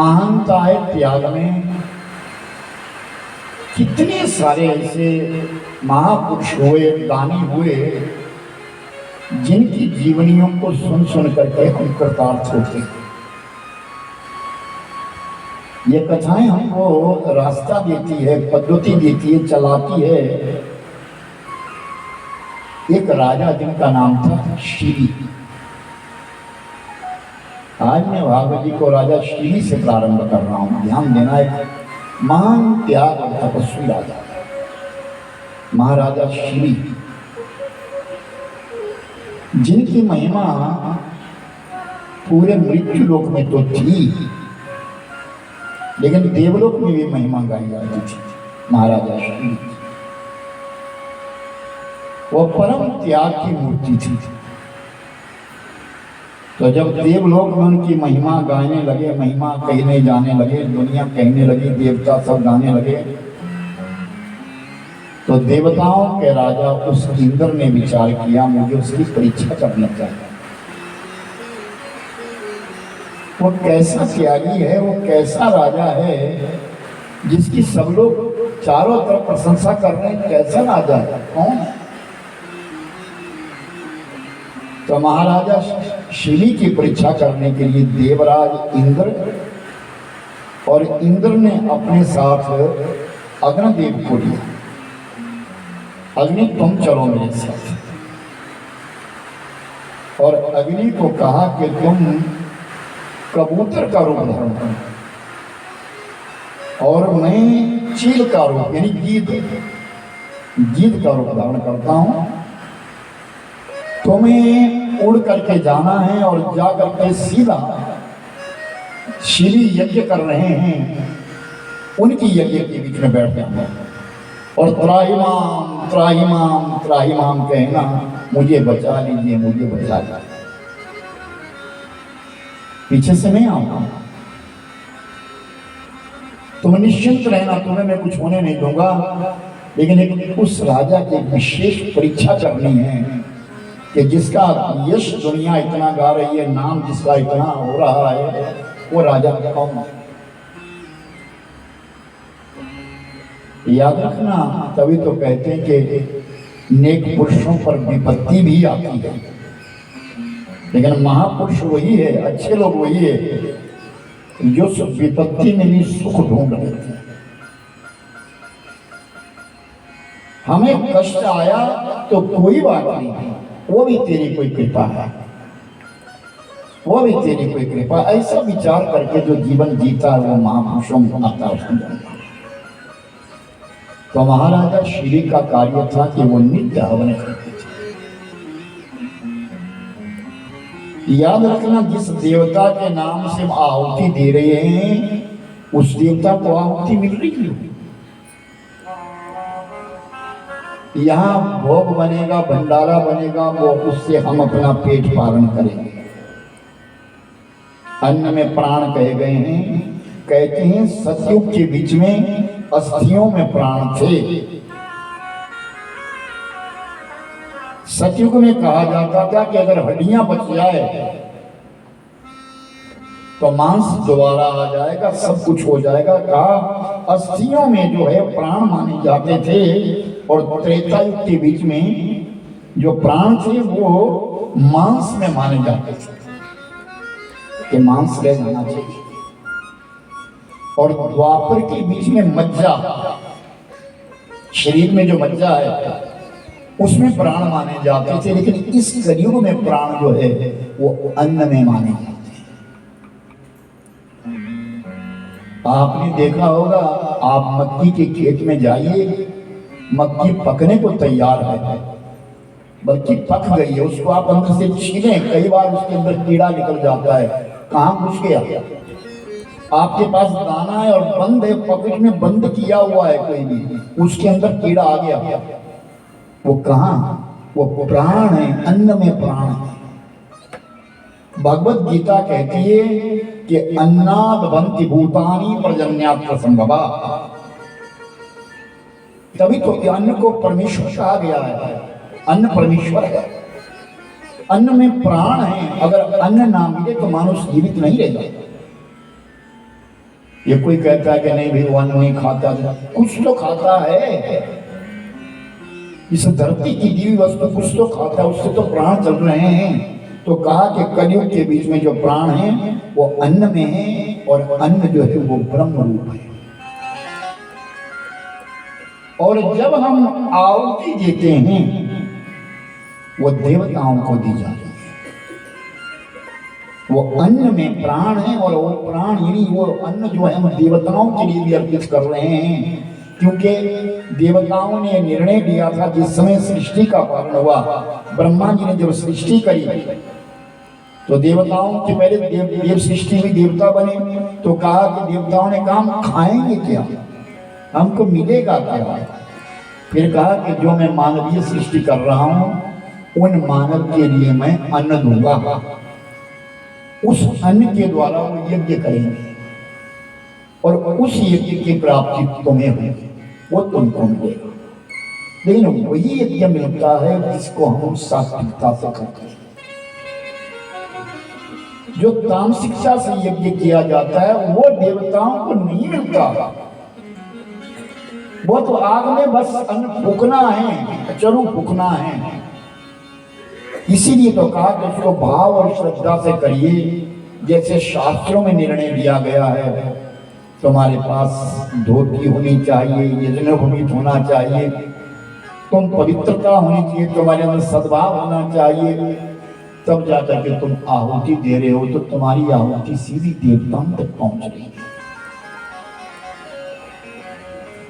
महानता है त्याग में। कितने सारे ऐसे महापुरुष हुए, दानी हुए, जिनकी जीवनियों को सुन सुन करके हम कृतार्थ होते हैं। ये कथाएं हमको रास्ता देती है, पद्धति देती है, चलाती है। एक राजा जिनका नाम था शिली। आज मैं भागवत जी को राजा शिली से प्रारंभ कर रहा हूं। ध्यान देना है, महान त्याग और तपस्वी राजा महाराजा शिली, जिनकी महिमा पूरे मृत्यु लोक में तो थी, लेकिन देवलोक में भी महिमा गाई जाती थी। महाराजा शिली वो परम त्याग की मूर्ति थी। तो जब देवलोक में उनकी महिमा गाने लगे, महिमा कहने जाने लगे, दुनिया कहने लगी, देवता सब गाने लगे, तो देवताओं के राजा उस इंद्र ने विचार किया, मुझे उसकी परीक्षा करना चाहिए। वो कैसा त्यागी है, वो कैसा राजा है जिसकी सब लोग चारों तरफ प्रशंसा कर रहे हैं। कैसा राजा है, कौन है? तो महाराजा शिली की परीक्षा करने के लिए देवराज इंद्र और इंद्र ने अपने साथ अग्निदेव को लिया। अग्नि, तुम चलो मेरे साथ। और अग्नि को कहा कि तुम कबूतर का रूप धारण करो और मैं चील का रूप यानी गीध का रूप धारण करता हूं। तुम्हें उड़ करके जाना है और जा करके सीधा शिली यज्ञ कर रहे हैं उनकी यज्ञ के बीच में बैठ जाना और त्राहिमाम त्राहिमाम त्राहिमाम कहना, मुझे बचा लीजिए, मुझे बचा लीजिए। पीछे से नहीं आऊंगा, तुम निश्चिंत रहना, तुम्हें मैं कुछ होने नहीं दूंगा। लेकिन एक उस राजा की विशेष परीक्षा करनी है कि जिसका यश दुनिया इतना गा रही है, नाम जिसका इतना हो रहा है, वो राजा कौन है? याद रखना, तभी तो कहते हैं कि नेक पुरुषों पर विपत्ति भी आती है, लेकिन महापुरुष वही है, अच्छे लोग वही है जो विपत्ति में भी सुख ढूंढ रहे थे। हमें कष्ट आया तो कोई बात नहीं, वो भी तेरी कोई कृपा है, वो भी तेरी कोई कृपा। ऐसा विचार करके जो जीवन जीता है वो महापुरुषों में आता है। तो महाराजा शिली का कार्य था कि वो नित्य हवन करते थे। याद रखना, जिस देवता के नाम से आहुति दे रहे हैं उस देवता को आहुति मिल रही है। यहाँ भोग बनेगा, भंडारा बनेगा, वो उससे हम अपना पेट पालन करेंगे। अन्न में प्राण कहे गए हैं। कहते हैं सतयुग के बीच में अस्थियों में प्राण थे। सतयुग में कहा जाता था कि अगर हड्डियां बच जाए तो मांस दोबारा आ जाएगा, सब कुछ हो जाएगा। कहा अस्थियों में जो है प्राण माने जाते थे, और त्रेता युग के बीच में जो प्राण थे वो मांस में माने जाते थे कि मांस रह जाना चाहिए। और द्वापर के बीच में मज्जा, शरीर में जो मज्जा है उसमें प्राण माने जाते थे, लेकिन इस कलयुग में प्राण जो है वो अन्न में माने जाते हैं। आपने देखा होगा, आप मक्की के खेत में जाइए, मक्की पकने को तैयार है, बल्कि पक गई है, उसको आप अंदर से छीलें, कई बार उसके अंदर कीड़ा निकल जाता है। कहाँ घुस गया? आपके पास दाना है और बंद है, पॉकेट में बंद किया हुआ है कोई भी, उसके अंदर कीड़ा आ गया। वो कहाँ? वो प्राण है, अन्न में प्राण है। भगवत गीता कहती है कि अन्नाद बंति भूतानि पर्जन्यात्र संभवा। तभी तो अन्न को परमेश्वर कहा गया है। अन्न परमेश्वर है, अन्न में प्राण है। अगर अन्न ना मिले तो मानुष जीवित नहीं रहेगा। ये कोई कहता है कि नहीं भाई वो अन्न नहीं खाता, कुछ तो खाता है, इस धरती की दी हुई वस्तु कुछ तो खाता है, उससे तो प्राण चल रहे हैं। तो कहा कि कलयुग के बीच में जो प्राण है वो अन्न में है, और अन्न जो है वो ब्रह्म रूप है। और जब हम आहुति देते हैं वो देवताओं को दी जाती है। वो अन्न में प्राण है, और वो प्राण यानी वो अन्न जो है हम देवताओं के लिए भी अर्पित कर रहे हैं, क्योंकि देवताओं ने निर्णय लिया था जिस समय सृष्टि का पालन हुआ, ब्रह्मा जी ने जब सृष्टि करी तो देवताओं के पहले देव सृष्टि में देवता बने, तो कहा कि देवताओं ने कहा हम खाएंगे क्या, हमको मिलेगा क्या। फिर कहा कि जो मैं मानवीय सृष्टि कर रहा हूं उन मानव के लिए मैं अन्न दूंगा, उस अन्न के द्वारा वो यज्ञ करेंगे और उस यज्ञ की प्राप्ति तुम्हें होगी, वो तुमको मिलेगा। लेकिन वही यज्ञ मिलता है जिसको हम सात्विकता से करते हैं। जो तामसिकता से यज्ञ किया जाता है वो देवताओं को नहीं मिलता, वो तो आग में बस अन्न फूकना है, चरू फूकना है। इसीलिए तो कहा कि उसको भाव और श्रद्धा से करिए, जैसे शास्त्रों में निर्णय दिया गया है। तुम्हारे पास धोती होनी चाहिए, यज्ञोपवीत होना चाहिए, तुम पवित्रता होनी चाहिए, तुम्हारे अंदर सद्भाव होना चाहिए, तब जाकर के तुम आहुति दे रहे हो तो तुम्हारी आहुति सीधी देवताओं तक पहुंच रही है।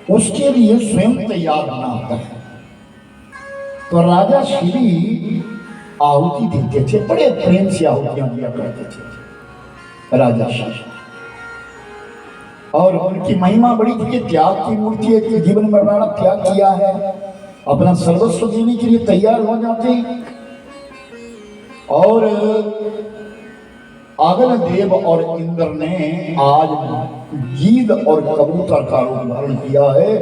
उसके लिए स्वयं तैयार होना होता है। तो राजा श्री आहुति देते थे, बड़े प्रेम से आहुतियां दिया करते थे राजा श्री, और उनकी महिमा बड़ी थी। त्याग की मूर्ति है कि जीवन में बड़ा त्याग किया है, अपना सर्वस्व देने के लिए तैयार हो जाते हैं। और अगन देव और इंद्र ने आज गीद और कबूतर का रूप धारण किया है,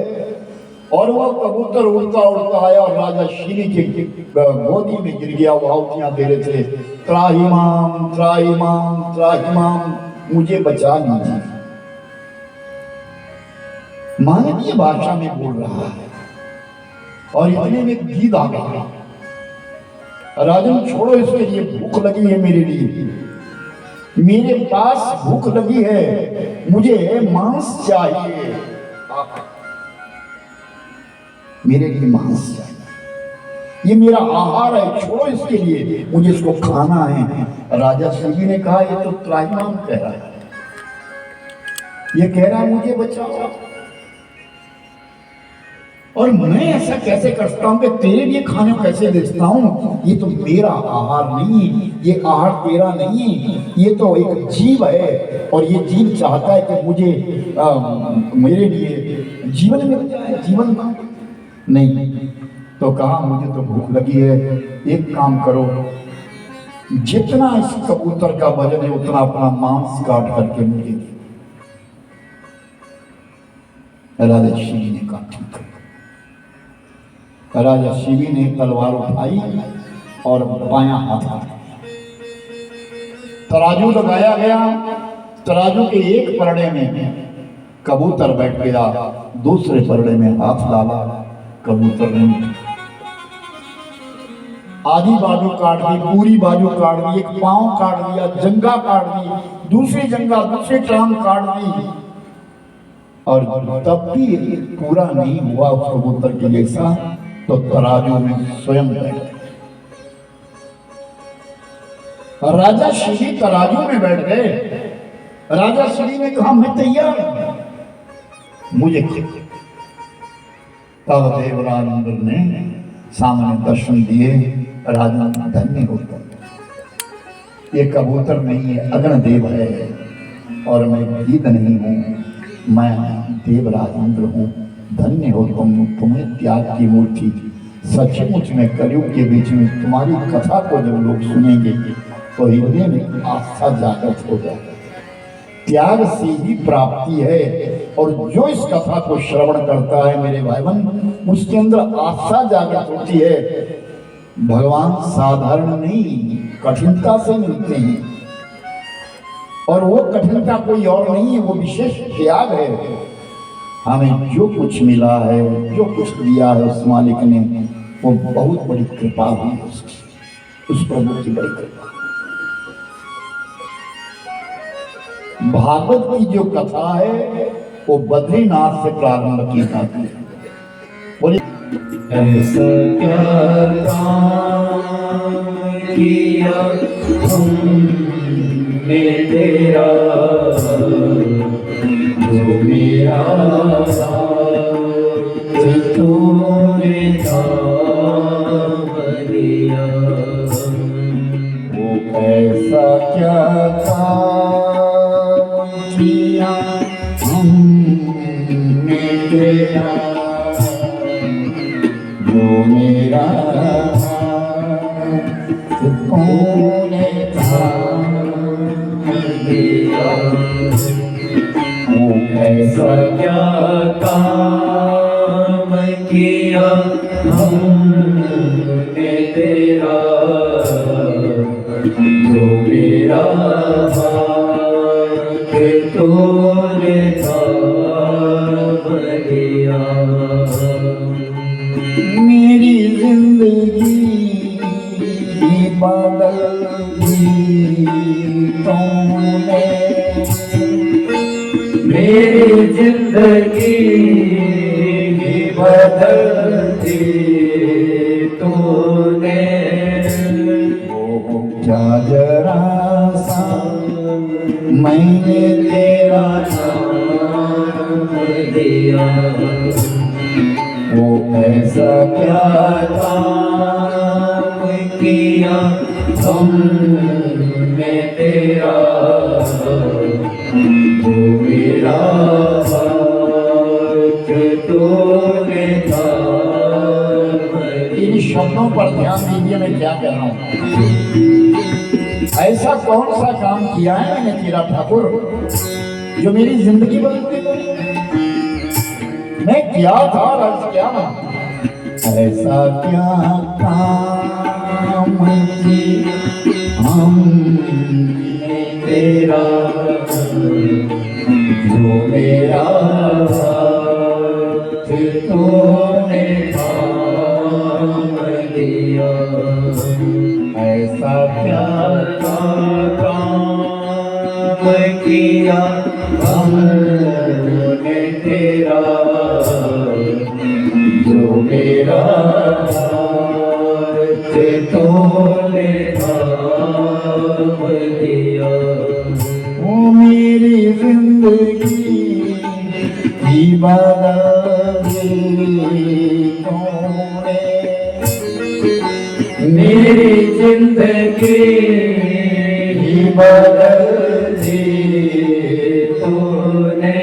और वह कबूतर उड़ता उड़ता आया और राजा श्री के गोदी में गिर गया। वो आहुतियां दे रहे थे, त्राहिमाम त्राहिमाम त्राहिमाम, मुझे बचा लीजिए। मानवीय भाषा में बोल रहा है, और इतने में गीद आ गया, राजन छोड़ो इसके लिए, भूख लगी है मेरे लिए, मेरे पास भूख लगी है, मुझे मांस चाहिए, मेरे लिए मांस चाहिए, ये मेरा आहार है, छोड़ो इसके लिए, मुझे इसको खाना है। राजा शिवी ने कहा ये तो त्राहिमाम कह रहा है, ये कह रहा है मुझे बचाओ, और मैं ऐसा कैसे करता हूं कि तेरे लिए खाने कैसे बेचता हूं, ये तो मेरा आहार नहीं, ये आहार तेरा नहीं, ये तो एक जीव है, और ये जीव चाहता है कि मुझे मेरे लिए जीवन मिल जाए, जीवन नहीं। तो कहा मुझे तो भूख लगी है, एक काम करो, जितना इस कबूतर का वजन है उतना अपना मांस काट करके मुझे दे। राजा शिवी ने कहा ठीक है। राजा शिवी ने तलवार उठाई और बायां हाथ तराजू लगाया गया, तराजू के एक परड़े में कबूतर बैठ गया, दूसरे परड़े में हाथ डाला, कबूतर नहीं। आधी बाजू काट दी, पूरी बाजू काट दी, एक पांव काट दिया, जंगा काट दी, दूसरी जंगा, दूसरी टांग काट दी, और तब भी पूरा नहीं हुआ उस कबूतर के जैसा। तो तराजू में स्वयं बैठ, राजा श्री तराजू में बैठ गए। राजा श्री ने कहा मैं तैयार, मुझे तब देवराज इंद्र ने सामने दर्शन दिए, राजा धन्य हो गए, ये कबूतर नहीं है, अगन देव है, और मैं गीत नहीं हूं, मैं देवराज इंद्र हूं, धन्य हो तुम, तुम्हें त्याग की मूर्ति। सचमुच में कलयुग के बीच में तुम्हारी कथा को जब लोग सुनेंगे तो हृदय में आस्था जागृत हो जाए। त्याग से ही प्राप्ति है, और जो इस कथा को श्रवण करता है मेरे भाई बहन, उसके अंदर आस्था जागृत होती है। भगवान साधारण नहीं, कठिनता से मिलते हैं। और वो कठिनता कोई और नहीं है, वो विशेष त्याग है। हमें जो कुछ मिला है, जो कुछ दिया है उस मालिक ने, वो बहुत बड़ी कृपा हुई उसकी, उस प्रभु की बड़ी कृपा। भागवत की जो कथा है वो बद्रीनाथ से प्रारंभ की जाती है। बोलिए ऐसा क्या काम किया हमने तेरा, जो मेरा तूने थाम लिया। वो ऐसा क्या काम किया हमने तेरा, जो मेरा तूने थाम लिया। वो ऐसा क्या काम किया हमने तेरा, जो मेरा भाग्य तूने थाम लिया। मेरी जिंदगी बदल दी तूने, मेरी जिंदगी बदल दी तूने। वो क्या जरा सा मैंने तेरा नाम दिया। वो ऐसा क्या काम किया हमने तेरा, जो मेरा भाग्य तूने थाम लिया। इन शब्दों पर ध्यान दीजिए, मैं क्या कह रहा हूं। ऐसा कौन सा काम किया है मैंने तेरा ठाकुर, जो मेरी जिंदगी बदल दी। मैं क्या था और आज क्या हूं। ऐसा क्या काम किया हमने तेरा, जो मेरा भाग्य तूने थाम लिया। ऐसा क्या काम किया हमने तेरा, जो मेरा भाग्य तूने थाम लिया। वो मेरी जिंदगी की बदल दी तूने, मेरी जिंदगी बदल दी तूने।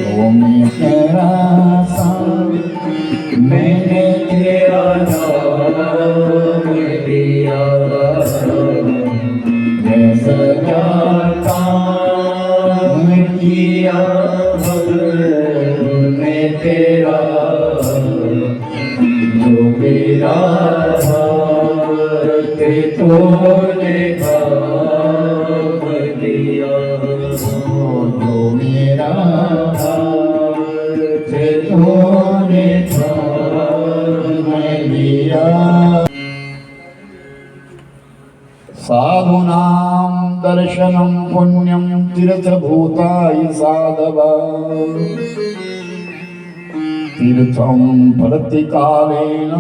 वो मेरा सा मैंने तेरा नाम लिया। ऐसा क्या काम किया हमने तेरा, जो मेरा भाग्य तूने थाम लिया। जो मेरा भाग्य तूने थाम लिया। साधूनां दर्शनं पुण्यं तीर्थभूताय साधव, तीर्थं प्रतिकालेन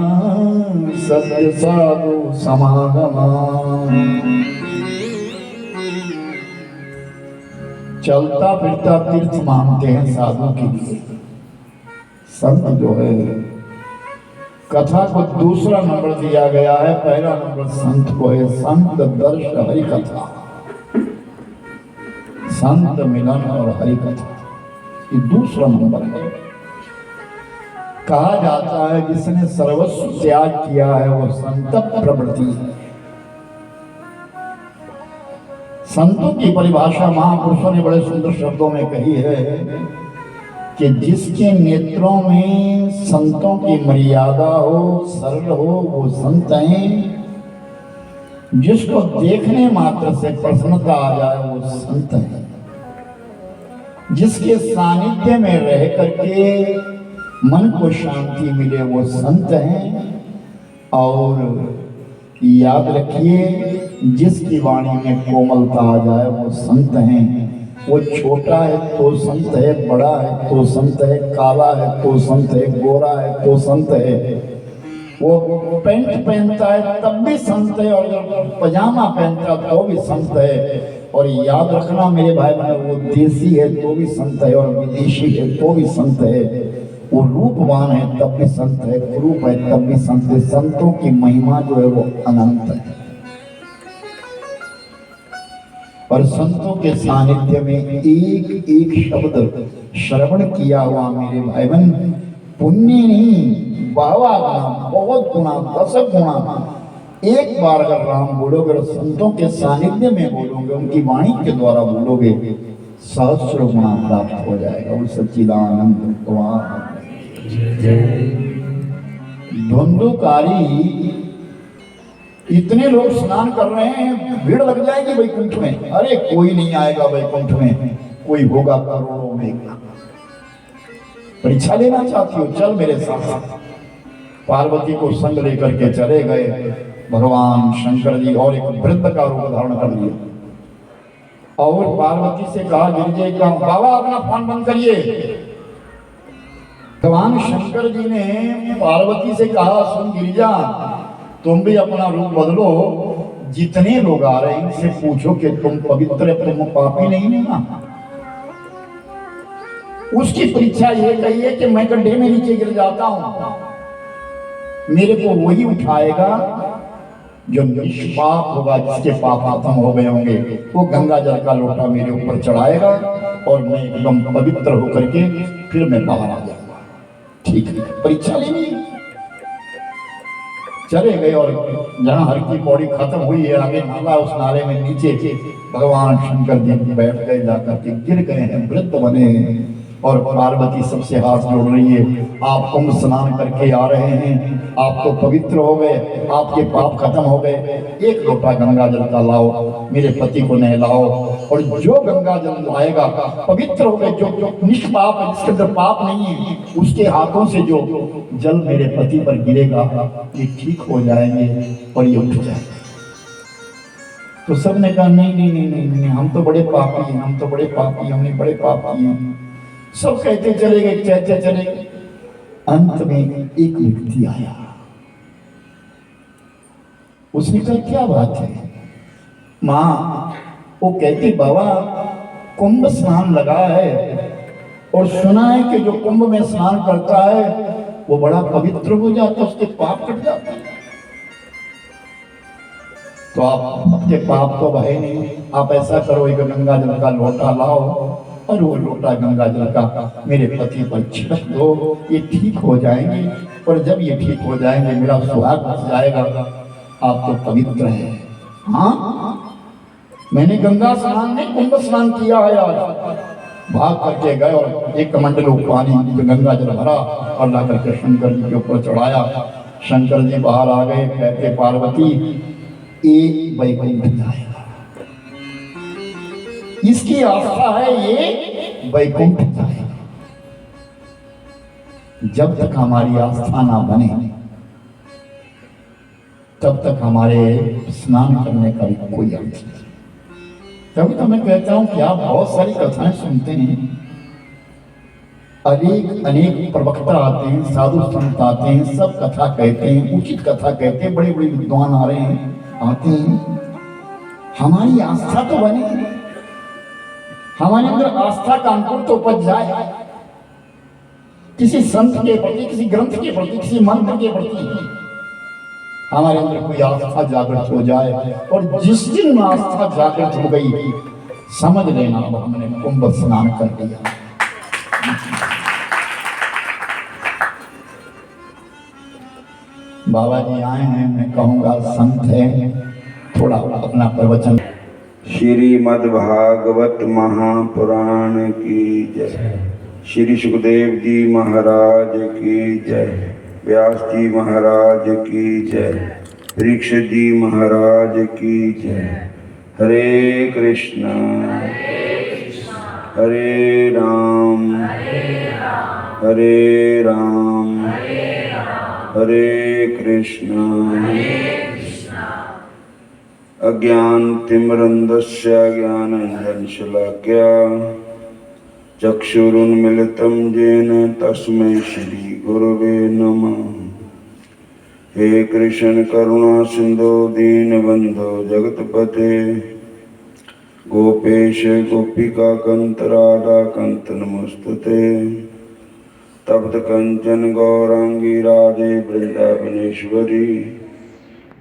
सत्य साधु समागमा। चलता फिरता तीर्थ मानते हैं साधु के लिए। संत जो है, कथा को दूसरा नंबर दिया गया है, पहला नंबर संत को है। संत दर्श हरि कथा, संत मिलन और हरि कथा, ये दूसरा नंबर है। कहा जाता है जिसने सर्वस्व त्याग किया है वो संत प्रवृत्ति है। संतों की परिभाषा महापुरुषों ने बड़े सुंदर शब्दों में कही है कि जिसके नेत्रों में संतों की मर्यादा हो, सरल हो, वो संत हैं। जिसको देखने मात्र से प्रसन्नता आ जाए वो संत है। जिसके सानिध्य में रह करके मन को शांति मिले वो संत हैं। और याद रखिए, जिसकी वाणी में कोमलता आ जाए वो संत हैं। वो छोटा है तो संत है, बड़ा है तो संत है, काला है तो संत है, गोरा है तो संत है। वो पैंट पहनता है तब भी संत है, और जब पजामा पहनता है तो भी संत है। और याद रखना मेरे भाई बहन, वो देसी है तो भी संत है, और विदेशी है तो भी संत है। वो रूपवान है तब भी संत है, कुरूप है तब भी संत है। संतों की महिमा जो है वो अनंत है। और संतों के सानिध्य में एक एक शब्द श्रवण किया हुआ मेरे भाई बहन पुण्य नहीं, बाबा गुना, बहुत गुना, 10 गुना। एक बार अगर राम बोलोगे और संतों के सानिध्य में बोलोगे, उनकी वाणी के द्वारा बोलोगे, 100 गुना प्राप्त हो जाएगा। वो सच्चिदानंद भगवान। धुंधुकारी इतने लोग स्नान कर रहे हैं, भीड़ लग जाएगी वैकुंठ में। अरे कोई नहीं आएगा वैकुंठ में, कोई होगा करोड़ों में। परीक्षा लेना चाहती हो, चल मेरे साथ। पार्वती को संग लेकर के चले गए भगवान शंकर जी, और एक वृद्ध का रूप धारण कर लिया। और पार्वती से कहा, गिरिजे का बाबा अपना फोन बंद करिए। भगवान शंकर जी ने पार्वती से कहा, सुन गिरिजा, तुम भी अपना रूप बदलो। जितने लोग आ रहे हैं इनसे पूछो कि तुम पवित्र, तुम पापी नहीं हो ना। उसकी परीक्षा ये कही है कि मैं गड्ढे में नीचे गिर जाता हूं, मेरे को वही उठाएगा जो निष्पाप होगा, जिसके पाप खत्म हो गए होंगे। वो गंगा जल का लोटा मेरे ऊपर चढ़ाएगा और मैं एकदम पवित्र होकर के फिर मैं बाहर आ जाऊंगा। ठीक है, परीक्षा लेनी है। चले गए और जहां हर की पौड़ी खत्म हुई है, आगे नाला, उस नाले में नीचे भगवान शंकर जी बैठ गए, जाकर के गिर गए हैं, वृद्ध बने हैं। और पार्वती सबसे हाथ जोड़ रही है, आप कुंभ स्नान करके आ रहे हैं, आप तो पवित्र हो गए, आपके पाप खत्म हो गए। एक लोटा गंगा जल का लाओ, मेरे पति को नहलाओ। और जो गंगा जल लाएगा पवित्र हो गए, जो निष्पाप है, जिसके अंदर पाप नहीं है, उसके हाथों से जो जल मेरे पति पर गिरेगा, ये ठीक हो जाएंगे और ये उठ जाएंगे। तो सबने कहा, नहीं नहीं नहीं नहीं नहीं, हम तो बड़े पापी हैं, हम तो बड़े पापी, हमने बड़े पाप किए हैं। सब कहते चले गए, कहते चले गए। अंत में एक व्यक्ति आया, उसने कहा, क्या बात है माँ? वो कहती, बाबा कुंभ स्नान लगा है और सुना है कि जो कुंभ में स्नान करता है वो बड़ा पवित्र हो जाता है, उसके पाप कट जाते हैं। तो आप, आपके पाप तो भाई नहीं, आप ऐसा करो, एक गंगा जल का लोटा लाओ और वो लोटा गंगा जल का मेरे पति पर छिड़क दो, ये ठीक हो जाएंगे। और जब ये ठीक हो जाएंगे, मेरा सुहाग बच जाएगा, आप तो पवित्र हैं। हाँ, मैंने गंगा स्नान नहीं, कुंभ स्नान किया है आज। भाग करके गए और एक कमंडलू पानी गंगा जल भरा और ला करके शंकर जी के ऊपर चढ़ाया। शंकर जी बाहर आ गए, कहते, पार्वती एक वैकुंठ जाएगा, इसकी आस्था है, ये वैकुंठ जाएगा। जब तक हमारी आस्था ना बने तब तक हमारे स्नान करने का भी कोई अर्थ नहीं। तभी तो मैं कहता हूं कि आप बहुत सारी कथाएं सुनते हैं, अनेक प्रवक्ता आते हैं, साधु संत आते हैं, सब कथा कहते हैं, उचित कथा कहते हैं, बड़े बड़े विद्वान आ रहे हैं, आते हैं। हमारी आस्था तो बने, हमारे अंदर आस्था का अंकुर तो उपज जाए, किसी संत के प्रति, किसी ग्रंथ के प्रति, किसी मंत्र के प्रति हमारे अंदर कोई आस्था जागृत हो जाए। और जिस दिन आस्था जागृत हो गई, समझ लेना अब हमने कुंभ स्नान कर दिया। बाबा जी आए हैं, मैं कहूँगा संत हैं, थोड़ा अपना प्रवचन। श्रीमद्भागवत महापुराण की जय। श्री सुखदेव जी महाराज की जय। व्यास जी महाराज की जय। परीक्षित जी महाराज की जय। हरे कृष्णा हरे राम हरे राम हरे कृष्णा अज्ञान तिमिरन्धस्य ज्ञानाञ्जनशलाकया चक्षुरुन्मिलितं येन तस्मै श्री गुरवे नमः। हे कृष्ण करुणा सिंधु दीनबंधो जगतपते गोपेश गोपिका कांत राधा कांत नमस्तुते। तप्त कंचन गौरांगी राधे वृंदावनेश्वरी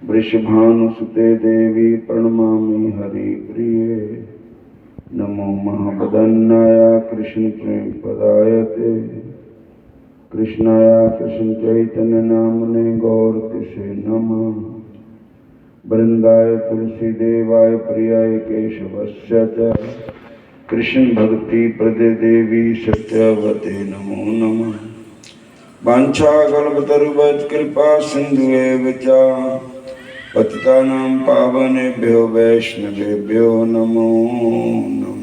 वृषभानुसुते देवी प्रणमामि हरिप्रिये। नमो महावदन्नाय कृष्ण प्रेम पदायते कृष्णाय कृष्ण चैतन्य नामने गौर तिसे नमः। वृंदाय तुलसी देवाय प्रियाय केशवस्य च कृष्ण भक्ति प्रदे देवी सत्यवते नमो नमः। वाञ्छाकल्पतरुभ्यश्च कृपा सिन्धुएव च पतितानां पावनेभ्यो वैष्णवेभ्यो नमो नमः।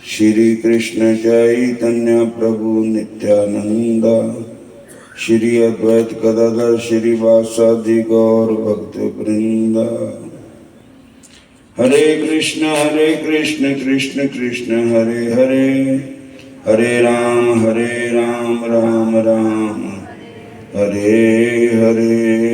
श्री कृष्ण चैतन्य प्रभु नित्यानंद श्री अद्वैत गदाधर श्रीवासादि गौर भक्त वृंद। हरे कृष्ण कृष्ण कृष्ण हरे हरे हरे राम राम राम हरे हरे।